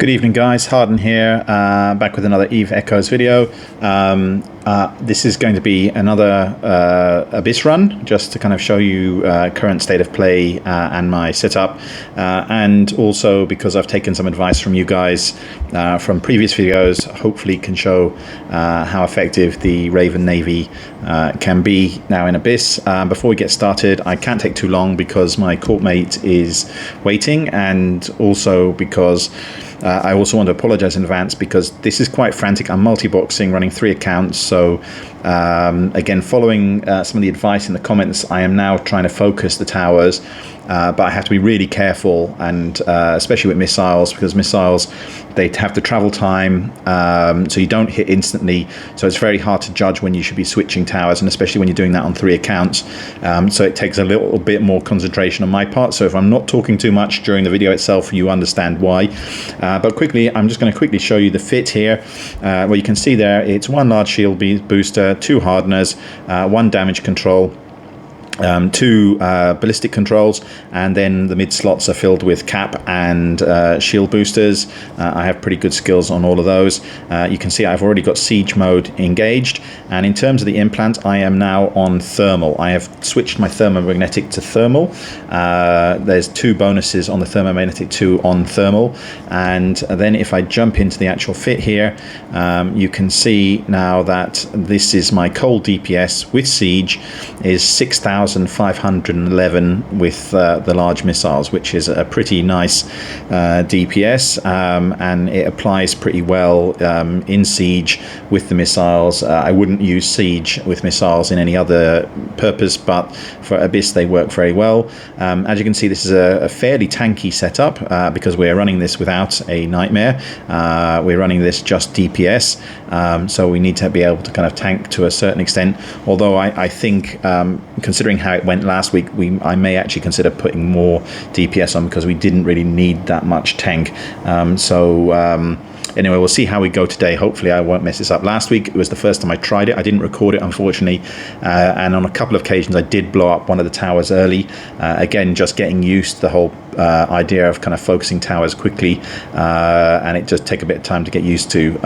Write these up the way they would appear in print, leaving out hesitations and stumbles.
Good evening guys, Harden here, back with another Eve Echoes video. This is going to be another Abyss run, just to kind of show you current state of play and my setup, and also because I've taken some advice from you guys from previous videos, hopefully can show how effective the Raven Navy can be now in Abyss. Before we get started, I can't take too long because my courtmate is waiting, and also because I also want to apologize in advance because this is quite frantic. I'm multi-boxing, running 3 accounts. So again, following some of the advice in the comments, I am now trying to focus the towers, but I have to be really careful, and especially with missiles, because missiles, they have the travel time, so you don't hit instantly. So it's very hard to judge when you should be switching towers, and especially when you're doing that on 3 accounts. So it takes a little bit more concentration on my part. So if I'm not talking too much during the video itself, you understand why. But quickly, I'm just going to quickly show you the fit here. Well, you can see there, it's 1 large shield booster, 2 hardeners, 1 damage control, 2 ballistic controls, and then the mid slots are filled with cap and shield boosters. I have pretty good skills on all of those. You can see I've already got siege mode engaged, and in terms of the implant, I am now on thermal. I have switched my thermomagnetic to thermal. There's 2 bonuses on the thermomagnetic, 2 on thermal, and then if I jump into the actual fit here, you can see now that this is my cold DPS with siege is 6,511 with the large missiles, which is a pretty nice DPS, and it applies pretty well in siege with the missiles. I wouldn't use siege with missiles in any other purpose, but for Abyss they work very well. As you can see, this is a fairly tanky setup because we're running this without a nightmare. We're running this just DPS, so we need to be able to kind of tank to a certain extent, although I think considering how it went last week, I may actually consider putting more DPS on because we didn't really need that much tank. Anyway, we'll see how we go today. Hopefully I won't mess this up. Last week, it was the first time I tried it. I didn't record it, unfortunately. And on a couple of occasions, I did blow up one of the towers early. Again, just getting used to the whole idea of kind of focusing towers quickly. And it just take a bit of time to get used to.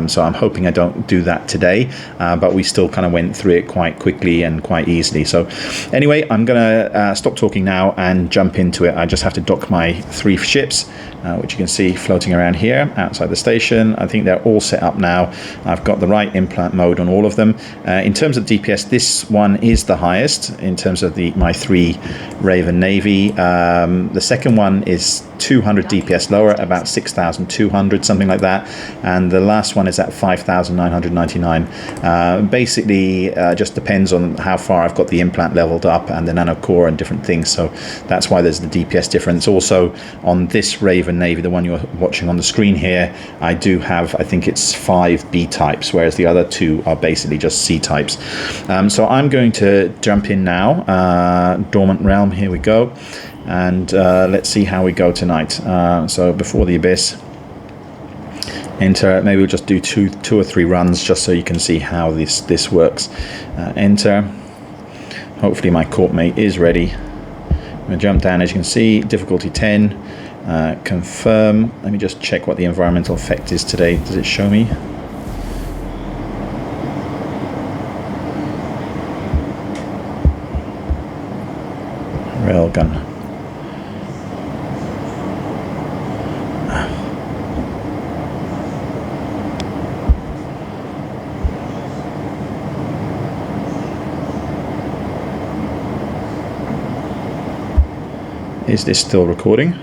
So I'm hoping I don't do that today. But we still kind of went through it quite quickly and quite easily. So anyway, I'm going to stop talking now and jump into it. I just have to dock my 3 ships, which you can see floating around here outside the station. I think they're all set up now. I've got the right implant mode on all of them. In terms of DPS, this one is the highest in terms of my 3 Raven Navy. The second one is 200 DPS lower, about 6,200, something like that, and the last one is at 5,999. Basically, just depends on how far I've got the implant leveled up and the nano core and different things, so that's why there's the DPS difference. Also, on this Raven Navy, the one you're watching on the screen here, I do have, I think it's 5 B types, whereas the other 2 are basically just C types. So I'm going to jump in now. Dormant Realm, here we go. And let's see how we go tonight. So before the Abyss, enter. Maybe we'll just do two or 3 runs just so you can see how this works. Enter. Hopefully my courtmate is ready. I'm going to jump down. As you can see, difficulty 10. Confirm. Let me just check what the environmental effect is today. Does it show me? Railgun. Is this still recording?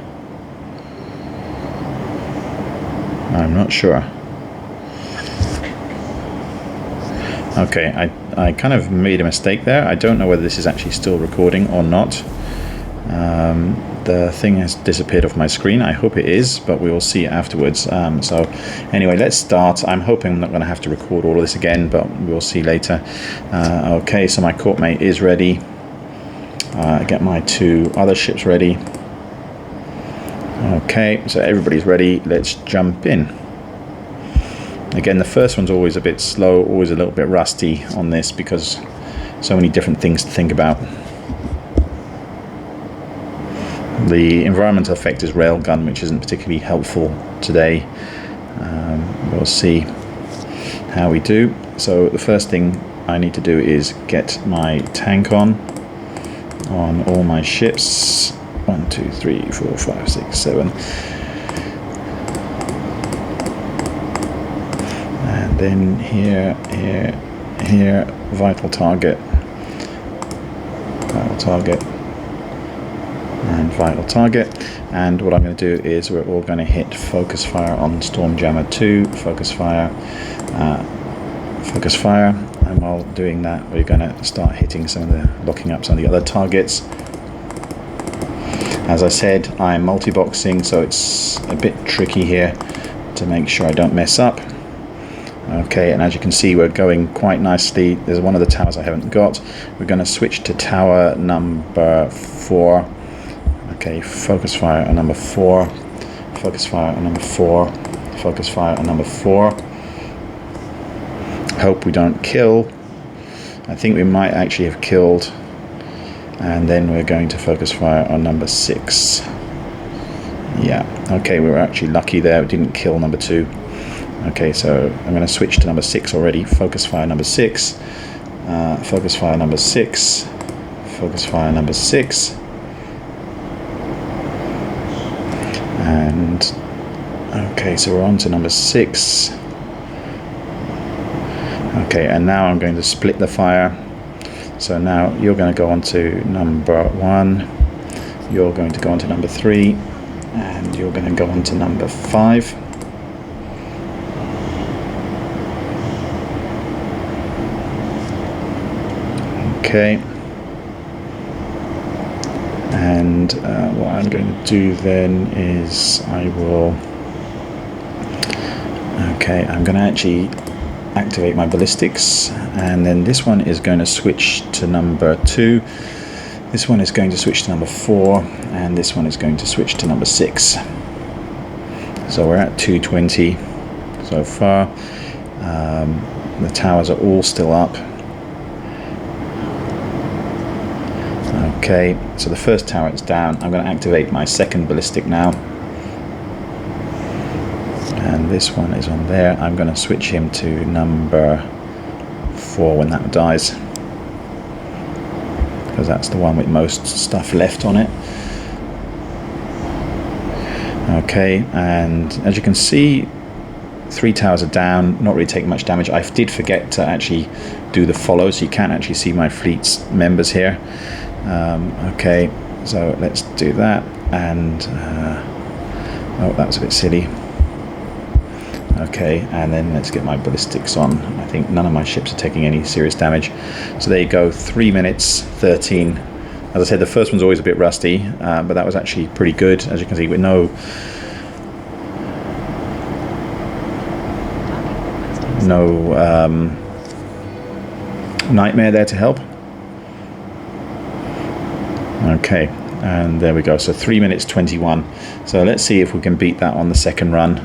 I'm not sure. Okay, I kind of made a mistake there. I don't know whether this is actually still recording or not. The thing has disappeared off my screen. I hope it is, but we will see afterwards. So anyway, let's start. I'm hoping I'm not going to have to record all of this again, but we'll see later. Okay, so my courtmate is ready. Get my 2 other ships ready. Okay, so everybody's ready. Let's jump in. Again, the first one's always a bit slow, always a little bit rusty on this because so many different things to think about. The environmental effect is railgun, which isn't particularly helpful today. We'll see how we do. So the first thing I need to do is get my tank on all my ships. 1, 2, 3, 4, 5, 6, 7. And then here, vital target, and vital target. And what I'm going to do is we're all going to hit focus fire on Stormjammer 2, focus fire, and while doing that we're going to start hitting locking up some of the other targets. As I said, I'm multi-boxing, so it's a bit tricky here to make sure I don't mess up. Okay, and as you can see, we're going quite nicely. There's one of the towers I haven't got. We're going to switch to tower number 4. Okay, focus fire on number 4. Focus fire on number 4. Focus fire on number 4. Hope we don't kill. I think we might actually have killed. And then we're going to focus fire on number 6. Yeah, okay, we were actually lucky there. We didn't kill number 2. Okay, so I'm going to switch to number 6 already. Focus fire number 6. Focus fire number 6. Focus fire number 6. And okay, so we're on to number 6. Okay, and now I'm going to split the fire. So now you're going to go on to number 1. You're going to go on to number 3. And you're going to go on to number 5. Okay, and what I'm going to do then is I'm going to actually activate my ballistics, and then this one is going to switch to number 2, this one is going to switch to number 4, and this one is going to switch to number 6. So we're at 220 so far. The towers are all still up. Okay, so the first tower is down. I'm going to activate my second ballistic now. And this one is on there. I'm going to switch him to number 4 when that dies, because that's the one with most stuff left on it. Okay, and as you can see, 3 towers are down, not really taking much damage. I did forget to actually do the follow, so you can't actually see my fleet's members here. Okay, so let's do that, and oh, that was a bit silly. Okay, and then let's get my ballistics on. I think none of my ships are taking any serious damage. So there you go, 3 minutes 13. As I said, the first one's always a bit rusty, but that was actually pretty good, as you can see, with no nightmare there to help. Okay, and there we go. So 3 minutes 21. So let's see if we can beat that on the second run.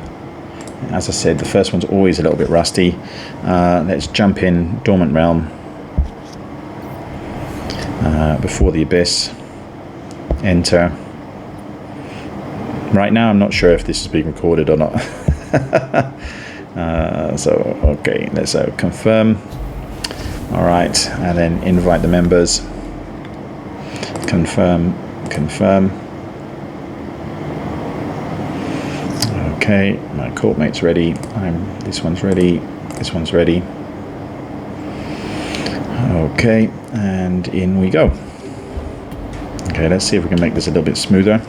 As I said, the first one's always a little bit rusty. Let's jump in Dormant Realm before the Abyss. Enter. Right now, I'm not sure if this is being recorded or not. So okay, let's confirm. All right, and then invite the members. Confirm. Okay, my courtmate's ready. This one's ready. This one's ready. Okay, and in we go. Okay, let's see if we can make this a little bit smoother.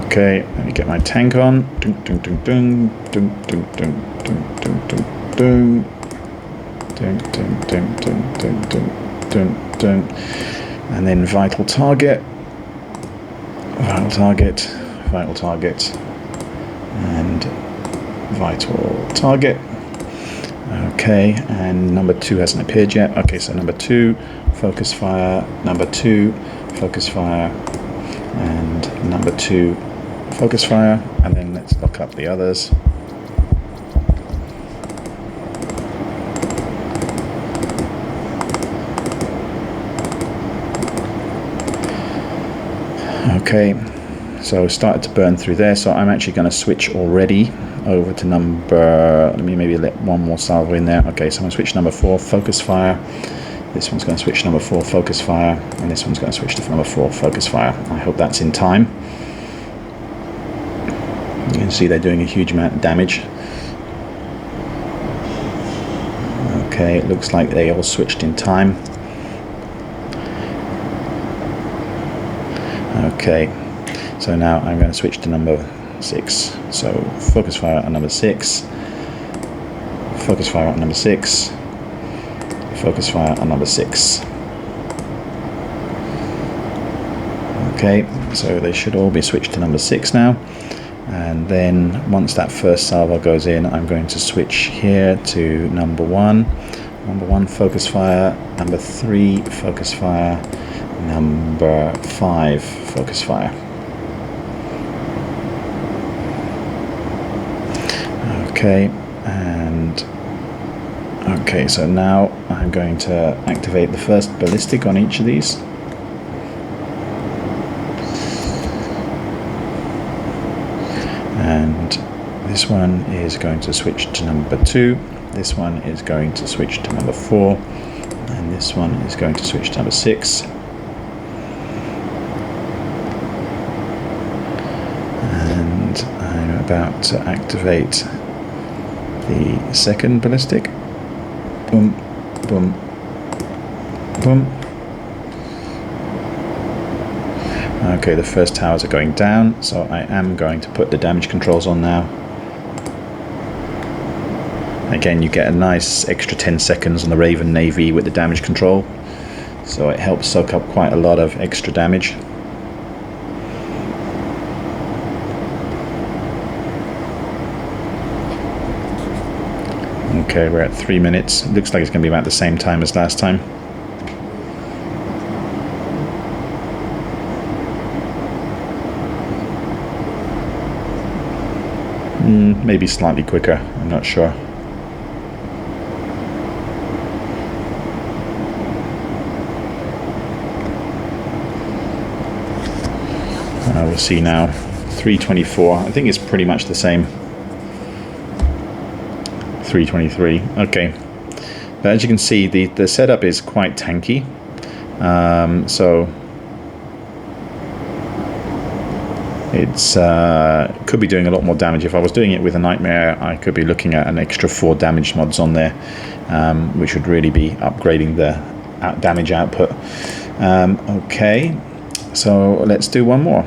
Okay, let me get my tank on. Dun, dun, dun, dun, dun, dun, dun, dun, dun, dun, dun. Dun, dun, dun, dun, dun, dun, dun, dun. And then vital target. Vital target. Vital target. And vital target. Okay, and number 2 hasn't appeared yet. Okay, so number 2, focus fire. Number 2, focus fire. And number 2, focus fire, and then let's lock up the others. Okay, so started to burn through there, so I'm actually going to switch already over to number, let me maybe let one more salvo in there. Okay, so I'm going to switch number 4, focus fire. This one's going to switch to number 4, focus fire, and this one's going to switch to number 4, focus fire. I hope that's in time. You can see they're doing a huge amount of damage. Okay, it looks like they all switched in time. Okay, so now I'm going to switch to number 6. So focus fire on number 6, focus fire on number 6, focus fire on number 6. Okay, so they should all be switched to number 6 now. And then once that first salvo goes in, I'm going to switch here to number 1. Number 1, focus fire. Number 3, focus fire. Number 5, focus fire. Okay, and okay, so now I'm going to activate the first ballistic on each of these. And this one is going to switch to number 2, this one is going to switch to number 4, and this one is going to switch to number 6. And I'm about to activate the second ballistic. Boom, boom, boom. Okay, the first towers are going down, so I am going to put the damage controls on now. Again, you get a nice extra 10 seconds on the Raven Navy with the damage control, so it helps soak up quite a lot of extra damage. Okay, we're at 3 minutes. Looks like it's going to be about the same time as last time. Maybe slightly quicker, I'm not sure. We'll see now. 324, I think it's pretty much the same. 323, okay. But as you can see, the setup is quite tanky. So it's could be doing a lot more damage. If I was doing it with a Nightmare, I could be looking at an extra 4 damage mods on there, which would really be upgrading the damage output. Okay, so let's do one more.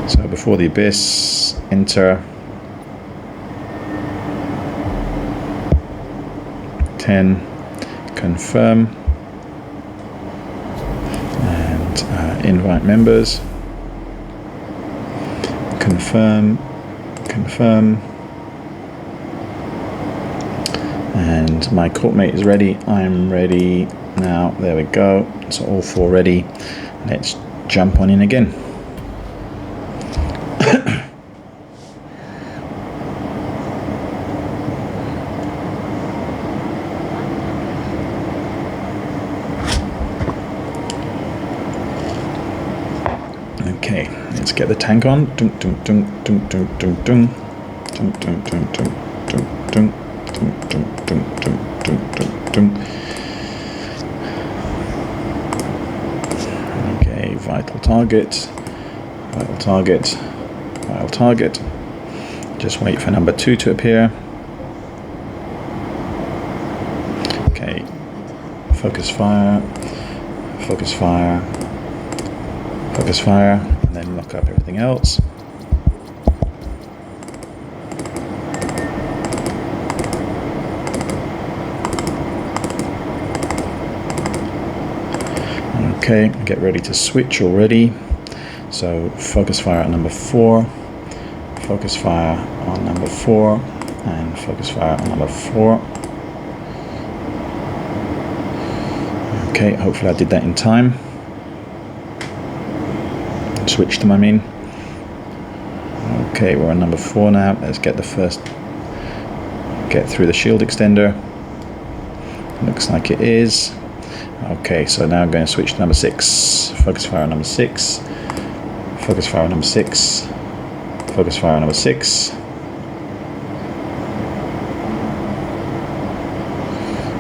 So before the Abyss, enter 10, confirm, and invite members, confirm, confirm, and my courtmate is ready. I'm ready now. There we go. So all 4 ready. Let's jump on in again. Okay, let's get the tank on. Dun, dun, dun, dun, dun, dun, dun. Dun, dun, dun, dun, dun, dun, dun, dun, dun, dun, dun, dun. Okay, vital target, vital target, vital target. Just wait for number 2 to appear. Okay, focus fire, focus fire, focus fire, and then lock up everything else. Okay, get ready to switch already. So focus fire on number 4, focus fire on number 4, and focus fire on number 4. Okay, hopefully I did that in time. switch them, I mean. Okay, we're on number 4 now. Let's get through the shield extender. Looks like it is. Okay, so now I'm going to switch to number 6. Focus fire on number 6. Focus fire on number 6. Focus fire on number 6.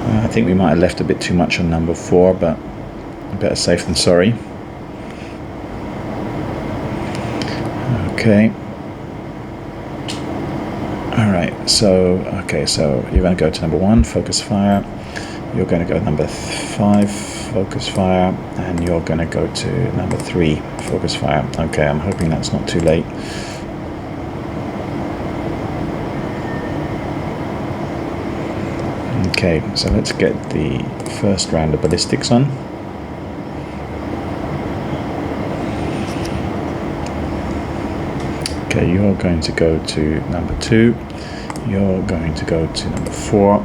I think we might have left a bit too much on number 4, but better safe than sorry. Okay. Alright, so you're going to go to number 1, focus fire. You're going to go number 5, focus fire. And you're going to go to number 3, focus fire. Okay, I'm hoping that's not too late. Okay, so let's get the first round of ballistics on. Okay, you're going to go to number 2, you're going to go to number 4,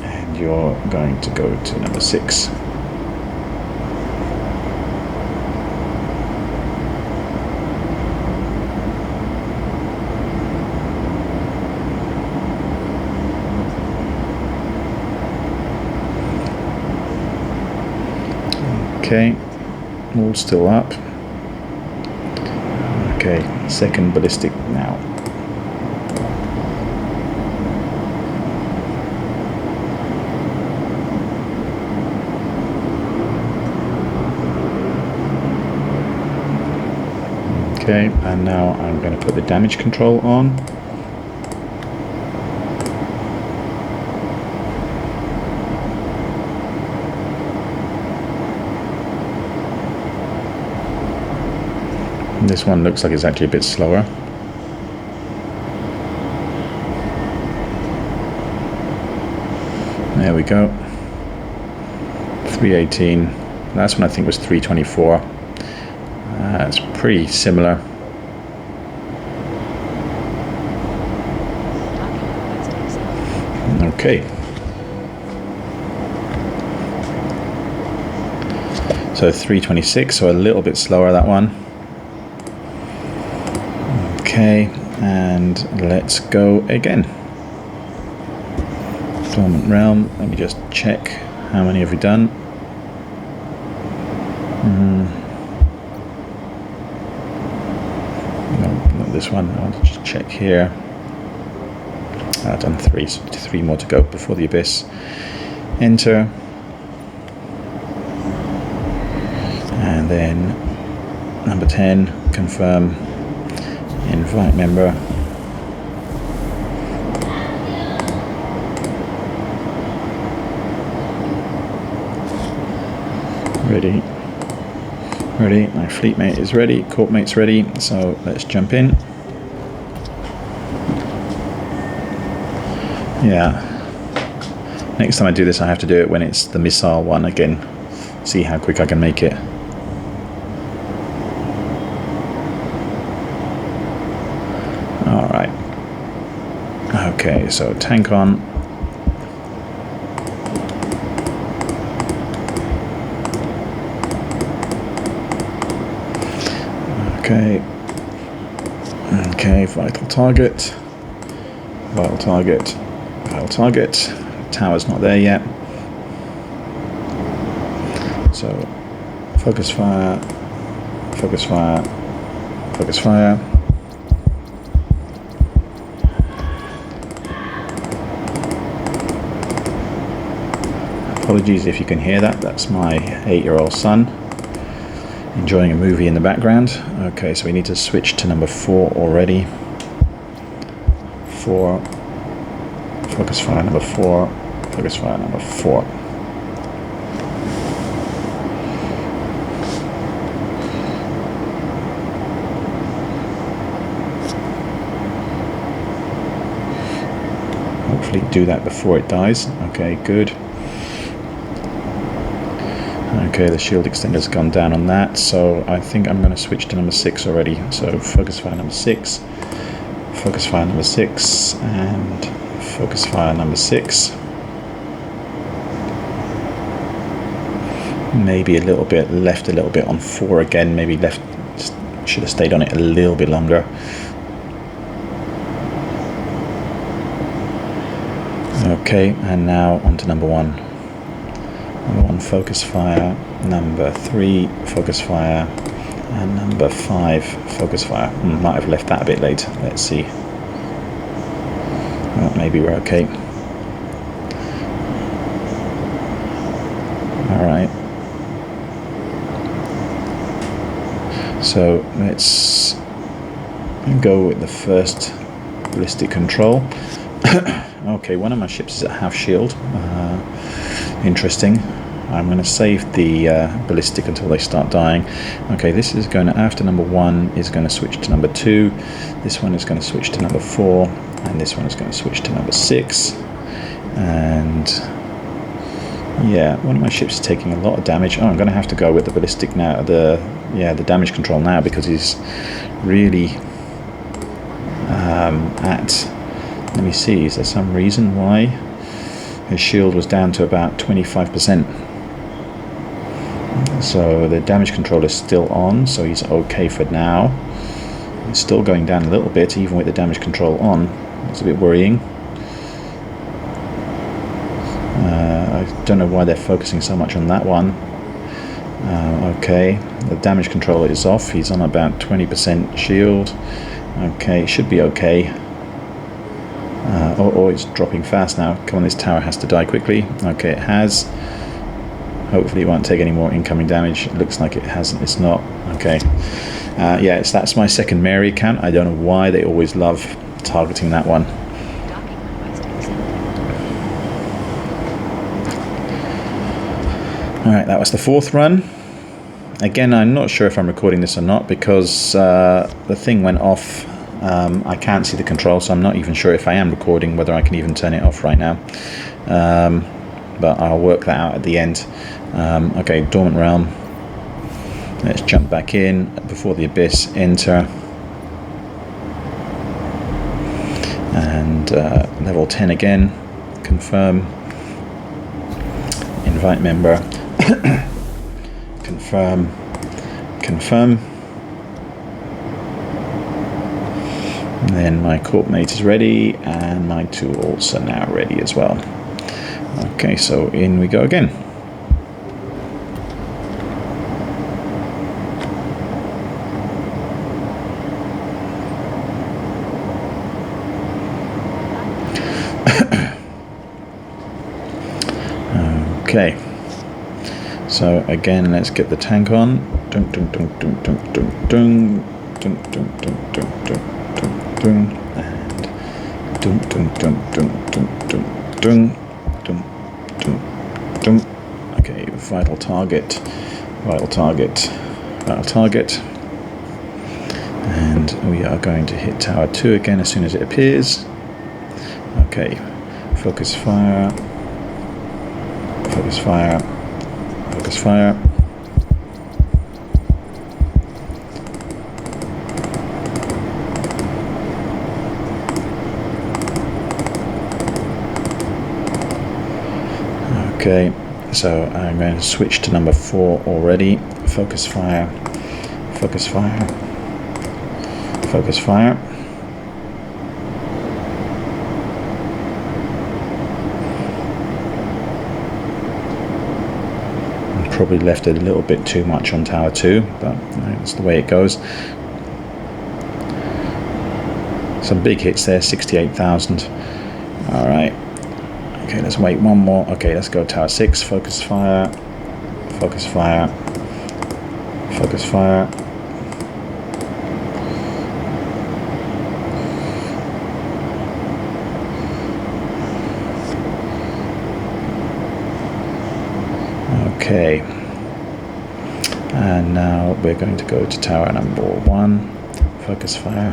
and you're going to go to number 6. Okay, all still up. Okay, second ballistic now. Okay, and now I'm going to put the damage control on. This one looks like it's actually a bit slower. There we go. 318. Last one I think was 324. It's pretty similar. Okay. So 326, so a little bit slower that one. Okay, and let's go again. Dormant Realm, let me just check how many have we done. No, not this one, I'll just check here. I've done 3, so 3 more to go before the Abyss. Enter. And then number 10, confirm. Invite member. Ready. Ready. My fleet mate is ready. Corp mate's ready. So let's jump in. Yeah. Next time I do this, I have to do it when it's the missile one again. See how quick I can make it. Alright. Okay, so tank on. Okay. Okay, vital target. Vital target. Vital target. Tower's not there yet. So, focus fire. Focus fire. Focus fire. Apologies if you can hear that. That's my 8-year-old son enjoying a movie in the background. Okay, so we need to switch to number 4 already. 4. Focus fire number 4. Focus fire number 4. Hopefully do that before it dies. Okay, good. Okay, the shield extender's gone down on that, so I think I'm going to switch to number 6 already. So focus fire number 6, focus fire number 6, and focus fire number 6. Maybe a little bit left, a little bit on 4 again. Maybe left, just Should have stayed on it a little bit longer. Okay, and now on to number 1. Number 1, focus fire. Number 3, focus fire. And number 5, focus fire. Might have left that a bit late. Let's see. Well, maybe we're okay. Alright. So let's go with the first ballistic control. Okay, one of my ships is at half shield. Interesting. I'm going to save the ballistic until they start dying. Okay, this is going to, after number 1, is going to switch to number 2. This one is going to switch to number 4. And this one is going to switch to number 6. And yeah, one of my ships is taking a lot of damage. Oh, I'm going to have to go with the ballistic now, the damage control now, because he's really let me see, is there some reason why his shield was down to about 25%? So the damage control is still on, so he's okay for now. It's still going down a little bit, even with the damage control on. It's a bit worrying. I don't know why they're focusing so much on that one. Okay, the damage control is off. He's on about 20% shield. Okay, should be okay. Oh, it's dropping fast now. Come on, this tower has to die quickly. Okay, it has. Hopefully it won't take any more incoming damage. It looks like it hasn't. It's not. Okay. Yes, that's my second Mary account. I don't know why they always love targeting that one. Alright, that was the 4th run. Again, I'm not sure if I'm recording this or not, because the thing went off. I can't see the control, so I'm not even sure if I am recording, whether I can even turn it off right now. But I'll work that out at the end. Okay, Dormant Realm. Let's jump back in before the Abyss, enter. And level 10 again, confirm. Invite member. Confirm. Confirm. And then my corp mate is ready, and my tools are now ready as well. Okay, so in we go again. Okay, so again, let's get the tank on. Dun, dun, dun, dun, dun, dun, dun, dun, dun, dun, dun, dun. And dun dun dun dun dun dun dun dun dun dun. Okay, vital target, vital target, vital target, and we are going to hit tower 2 again as soon as it appears. Okay, focus fire, focus fire, focus fire. Okay, so I'm going to switch to number 4 already. Focus fire, focus fire, focus fire. Probably left a little bit too much on tower 2, but that's the way it goes. Some big hits there, 68,000. All right. Okay, let's wait one more. Okay, let's go tower 6. Focus fire. Focus fire. Focus fire. Okay. And now we're going to go to tower number 1. Focus fire.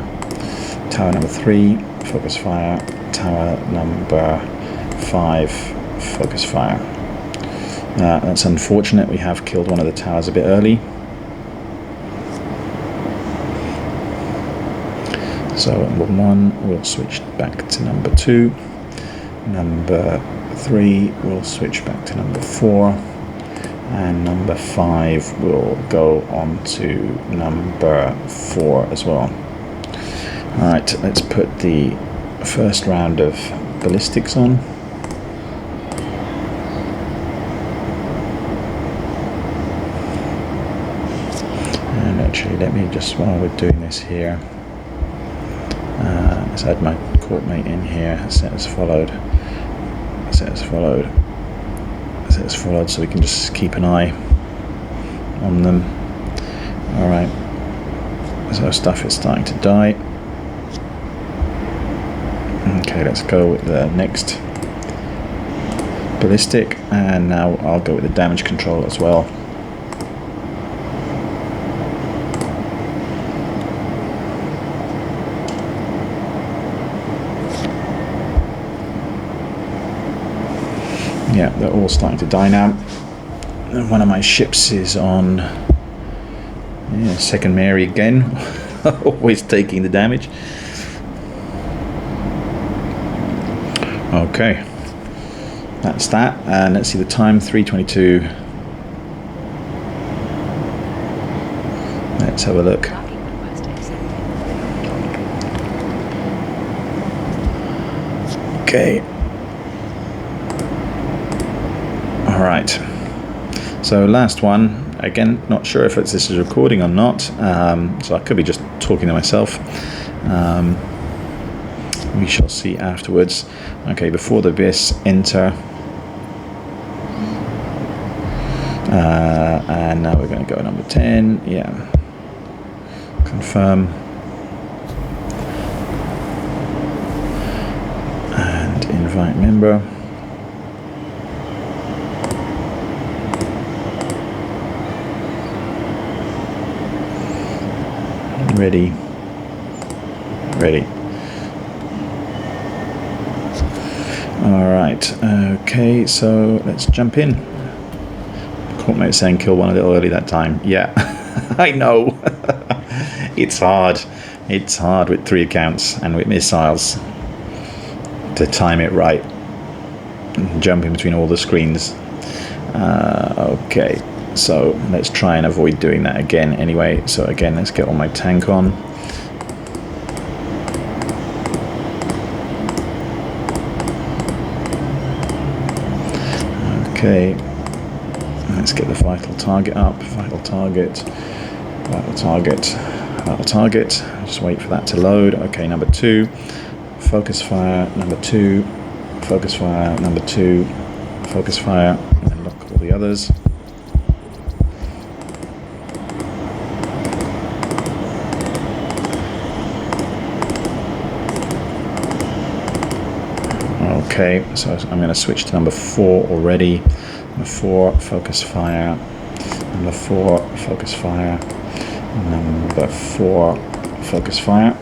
Tower number 3. Focus fire. Tower number 5, focus fire. That's unfortunate. We have killed one of the towers a bit early. So number 1, we'll switch back to number 2. Number 3, we'll switch back to number 4. and number 5 will go on to number 4 as well. Alright, let's put the first round of ballistics on. And actually, let me just, while we're doing this here, let's add my court mate in here, set as followed, set as followed, set as followed, so we can just keep an eye on them. Alright, so stuff is starting to die. Okay, let's go with the next ballistic, and now I'll go with the damage control as well. Yeah, they're all starting to die now. And one of my ships is on Second Mary again, always taking the damage. Okay, that's that, and let's see the time, 3:22. Let's have a look. Okay. Alright, so last one, again, not sure if this is recording or not, so I could be just talking to myself. We shall see afterwards. Okay, before the abyss, enter. And now we're going to go number 10, yeah. Confirm. And invite member. Ready. Ready. Alright, okay, so let's jump in. Courtmate saying kill one a little early that time. Yeah, I know. It's hard. It's hard with 3 accounts and with missiles to time it right. Jumping between all the screens. Okay, so let's try and avoid doing that again anyway. So again, let's get all my tank on. Okay, let's get the vital target up. Vital target, vital target, vital target. Just wait for that to load. Okay, number 2, focus fire, number 2, focus fire, number 2, focus fire, and then lock all the others. Okay, so I'm going to switch to number 4 already. Number 4, focus fire. Number 4, focus fire. Number 4, focus fire.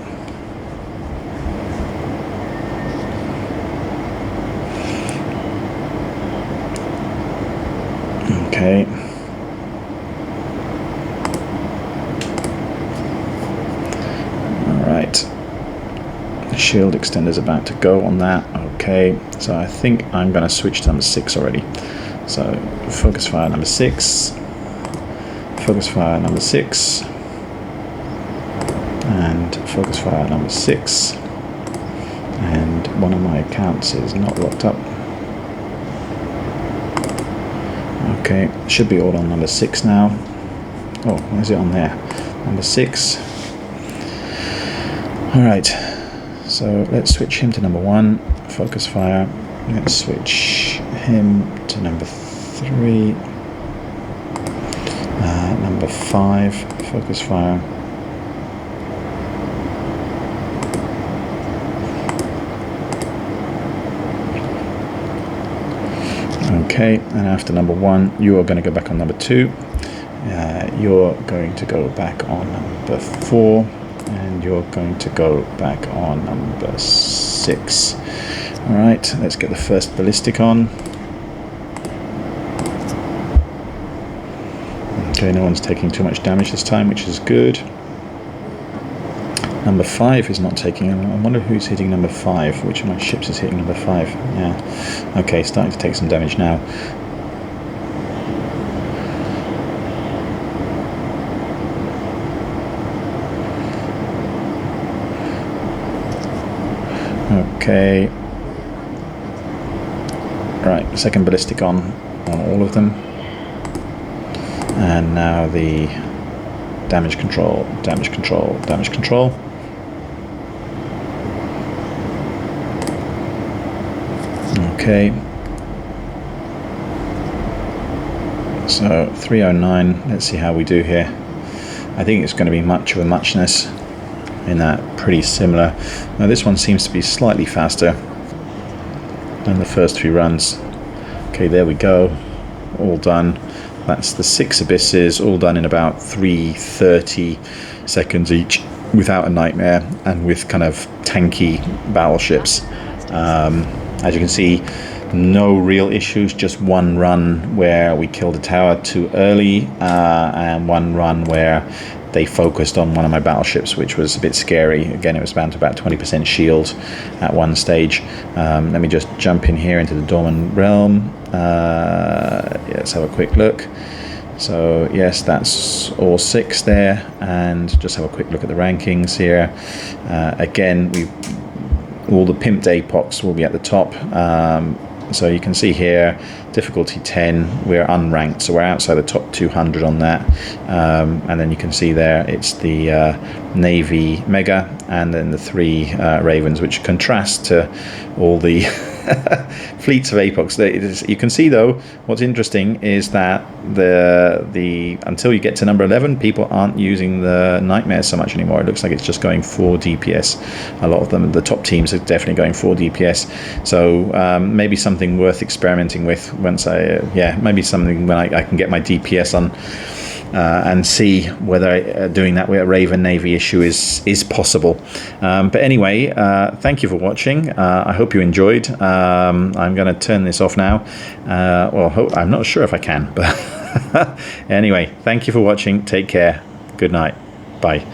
Okay. All right. The shield extender is about to go on that. Okay, so I think I'm going to switch to number 6 already. So focus fire number 6, focus fire number 6, and focus fire number 6. And one of my accounts is not locked up. Okay, should be all on number 6 now. Oh, why is it on there? Number 6. All right. So let's switch him to number 1, focus fire. Let's switch him to number 3, number 5, focus fire. Okay, and after number 1, you are going to go back on number 2. You're going to go back on number 4. And you're going to go back on number 6. Alright, let's get the first ballistic on. Okay, no one's taking too much damage this time, which is good. Number 5 is not taking. I wonder who's hitting number 5. Which of my ships is hitting number 5? Yeah. Okay, starting to take some damage now. Okay. Right, second ballistic on all of them. And now the damage control, damage control, damage control. Okay. So 309, let's see how we do here. I think it's going to be much of a muchness in that, pretty similar. Now this one seems to be slightly faster than the first 3 runs. Okay, there we go, all done. That's the 6 abysses, all done in about 3:30 seconds each, without a nightmare and with kind of tanky battleships. As you can see, no real issues, just one run where we killed a tower too early, and one run where they focused on one of my battleships, which was a bit scary. Again, it was down to about 20% shield at one stage. Let me just jump in here into the Dorman Realm. Let's have a quick look. So yes, that's all 6 there, and just have a quick look at the rankings here. Again, all the pimped APOCs will be at the top. So you can see here, difficulty 10, we're unranked, so we're outside the top 200 on that. And then you can see there, it's the Navy Mega, and then the 3 Ravens, which contrast to all the fleets of APOCs. You can see though, what's interesting is that until you get to number 11, people aren't using the Nightmares so much anymore. It looks like it's just going for DPS. A lot of them, the top teams, are definitely going for DPS. So maybe something worth experimenting with once maybe something when I can get my DPS on. And see whether doing that with a Raven Navy issue is possible. But anyway, thank you for watching. I hope you enjoyed. I'm going to turn this off now. I'm not sure if I can, but anyway, thank you for watching. Take care. Good night. Bye.